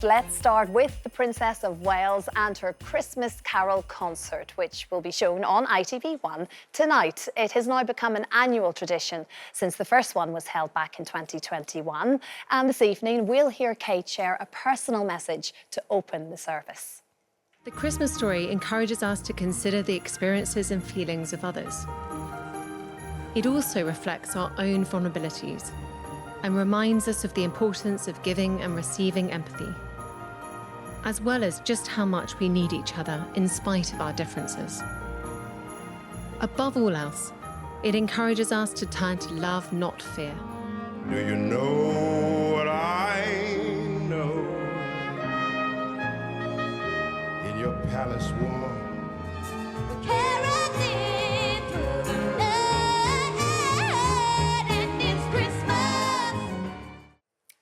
Let's start with the Princess of Wales and her Christmas Carol concert, which will be shown on ITV1 tonight. It has now become an annual tradition since the first one was held back in 2021. And this evening, we'll hear Kate share a personal message to open the service. The Christmas story encourages us to consider the experiences and feelings of others. It also reflects our own vulnerabilities and reminds us of the importance of giving and receiving empathy, as well as just how much we need each other in spite of our differences. Above all else, it encourages us to turn to love, not fear. Do you know what I know? In your palace warm,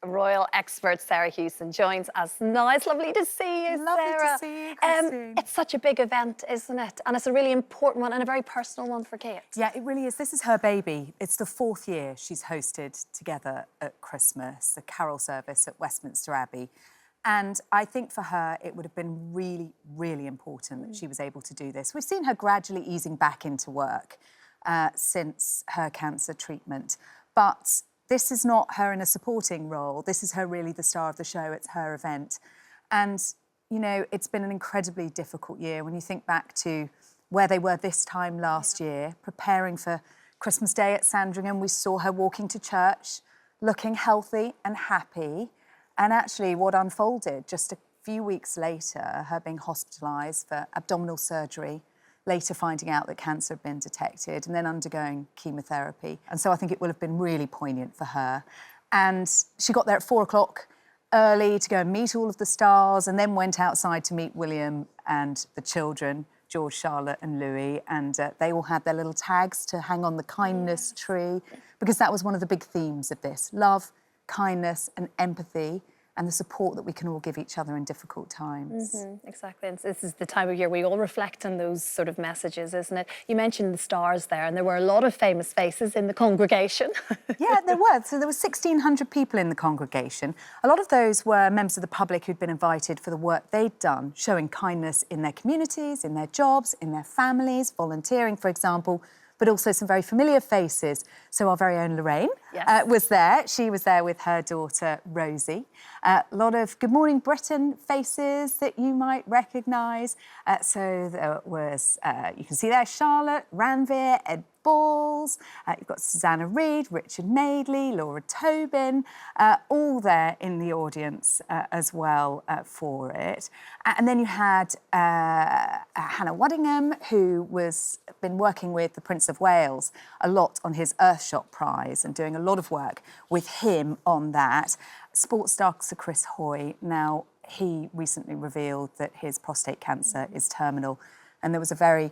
Royal expert Sarah Hewson joins us now. It's lovely to see you, Lovely Sarah. to see you, Christine. It's such a big event, isn't it? And it's a really important one and a very personal one for Kate. Yeah, it really is. This is her baby. It's the 4th year she's hosted together at Christmas, the carol service at Westminster Abbey. And I think for her, it would have been really, really important that she was able to do this. We've seen her gradually easing back into work since her cancer treatment. But this is not her in a supporting role. This is her really the star of the show. It's her event. And, you know, it's been an incredibly difficult year when you think back to where they were this time last year, preparing for Christmas Day at Sandringham. We saw her walking to church, looking healthy and happy. And actually what unfolded just a few weeks later, her being hospitalised for abdominal surgery, later finding out that cancer had been detected and then undergoing chemotherapy. And so I think it will have been really poignant for her. And she got there at 4 o'clock early to go and meet all of the stars and then went outside to meet William and the children, George, Charlotte and Louis. And they all had their little tags to hang on the kindness tree, because that was one of the big themes of this: love, kindness and empathy, and the support that we can all give each other in difficult times. Exactly. And this is the time of year we all reflect on those sort of messages, isn't it? You mentioned the stars there, and there were a lot of famous faces in the congregation. Yeah, there were. So there were 1,600 people in the congregation. A lot of those were members of the public who'd been invited for the work they'd done, showing kindness in their communities, in their jobs, in their families, volunteering, for example, but also some very familiar faces. So our very own Lorraine was there. She was there with her daughter, Rosie. A lot of Good Morning Britain faces that you might recognise. So there was, you can see there, Charlotte, Ranveer, Ed Balls, you've got Susanna Reid, Richard Madeley, Laura Tobin, all there in the audience as well for it. And then you had Hannah Waddingham, who was been working with the Prince of Wales a lot on his Earthshot Prize and doing a lot of work with him on that. Sports star Sir Chris Hoy, now he recently revealed that his prostate cancer is terminal. And there was a very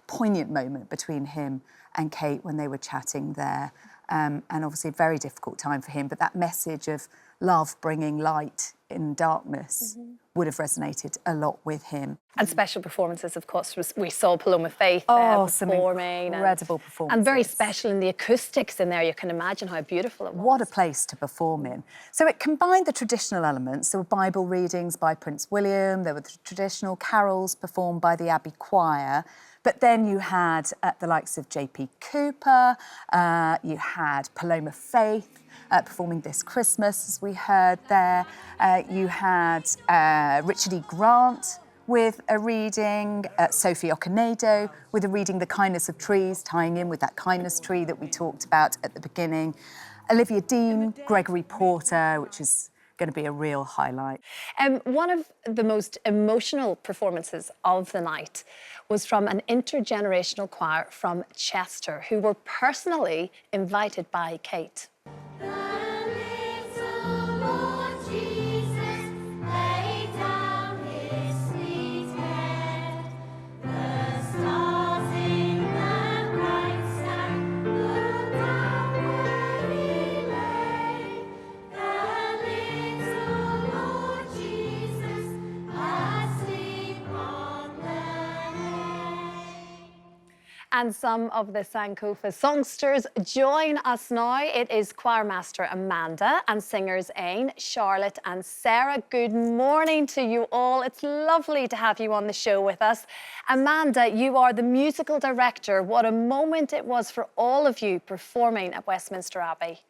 poignant moment between him and Kate when they were chatting there. And obviously a very difficult time for him. But that message of love bringing light in darkness would have resonated a lot with him. And special performances, of course. We saw Paloma Faith performing. Incredible performances. And very special in the acoustics in there. You can imagine how beautiful it was. What a place to perform in. So it combined the traditional elements. There were Bible readings by Prince William. There were the traditional carols performed by the Abbey Choir. But then you had the likes of J.P. Cooper. You had Paloma Faith performing This Christmas, as we heard there. You had Richard E. Grant with a reading, Sophie Okonedo with a reading The Kindness of Trees, tying in with that kindness tree that we talked about at the beginning. Olivia Dean, Gregory Porter, which is going to be a real highlight. One of the most emotional performances of the night was from an intergenerational choir from Chester, who were personally invited by Kate. And some of the Sankofa Songsters join us now. It is choirmaster Amanda and singers Ian, Charlotte and Sarah. Good morning to you all. It's lovely to have you on the show with us. Amanda, you are the musical director. What a moment it was for all of you performing at Westminster Abbey.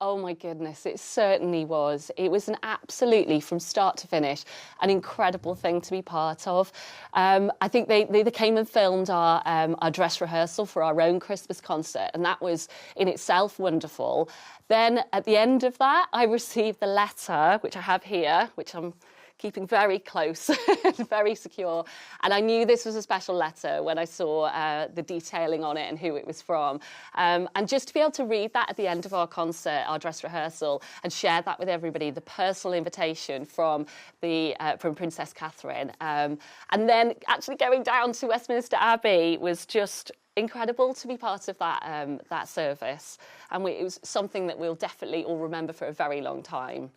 Oh my goodness, it certainly was. It was an absolutely, from start to finish, an incredible thing to be part of. I think they came and filmed our dress rehearsal for our own Christmas concert, and that was in itself wonderful. Then at the end of that, I received the letter, which I have here, which I'm keeping very close and very secure. And I knew this was a special letter when I saw the detailing on it and who it was from. And just to be able to read that at the end of our concert, our dress rehearsal, and share that with everybody, the personal invitation from Princess Catherine. And then actually going down to Westminster Abbey was just incredible to be part of that service. And it was something that we'll definitely all remember for a very long time.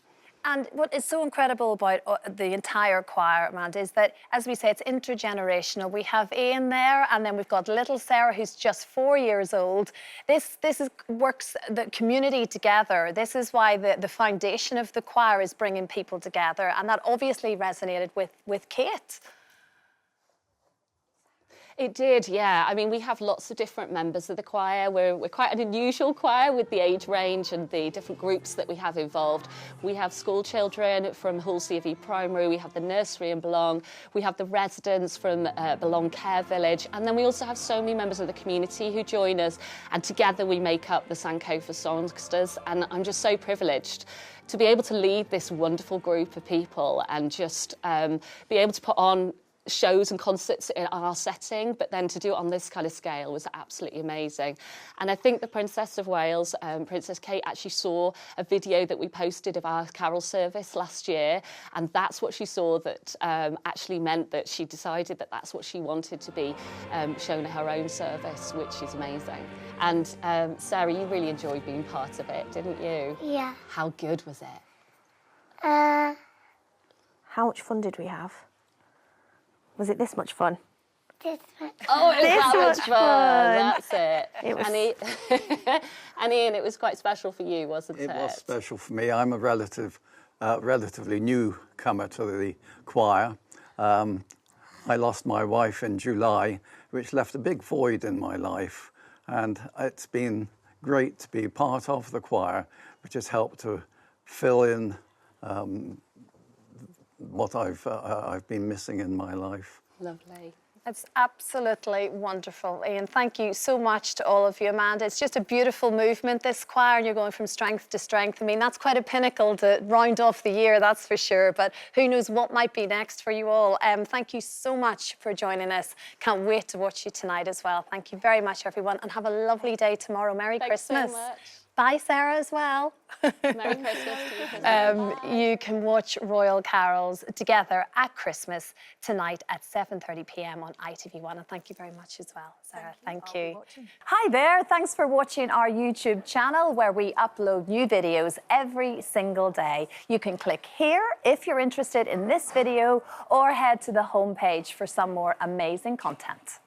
And what is so incredible about the entire choir, Amanda, is that, as we say, it's intergenerational. We have Ian there, and then we've got little Sarah, who's just 4 years old. This works the community together. This is why the foundation of the choir is bringing people together, and that obviously resonated with Kate. It did, yeah. I mean, we have lots of different members of the choir. We're quite an unusual choir with the age range and the different groups that we have involved. We have school children from Hull C.V. Primary, we have the nursery in Belong, we have the residents from Belong Care Village, and then we also have so many members of the community who join us, and together we make up the Sankofa Songsters, and I'm just so privileged to be able to lead this wonderful group of people and just be able to put on shows and concerts in our setting, but then to do it on this kind of scale was absolutely amazing. And I think the Princess of Wales, Princess Kate, actually saw a video that we posted of our carol service last year, and that's what she saw that actually meant that she decided that that's what she wanted to be shown at her own service, which is amazing. And Sarah, you really enjoyed being part of it, didn't you? Yeah. How good was it? How much fun did we have? Was it this much fun? This much. Oh, it was This that much much fun. fun. That's it. It was... And Ian, it was quite special for you, wasn't it? It was special for me. I'm a relatively newcomer to the choir. I lost my wife in July, which left a big void in my life. And it's been great to be part of the choir, which has helped to fill in what I've been missing in my life. Lovely. It's absolutely wonderful, Ian. Thank you so much to all of you, Amanda. It's just a beautiful movement, this choir, and you're going from strength to strength. I mean, that's quite a pinnacle to round off the year, that's for sure. But who knows what might be next for you all. Thank you so much for joining us. Can't wait to watch you tonight as well. Thank you very much, everyone, and have a lovely day tomorrow. Merry Christmas. So much. Bye, Sarah, as well. Merry Christmas to you. You can watch Royal Carols together at Christmas tonight at 7:30 p.m. on ITV1. And thank you very much as well, Sarah. Thank you. Hi there. Thanks for watching our YouTube channel where we upload new videos every single day. You can click here if you're interested in this video or head to the homepage for some more amazing content.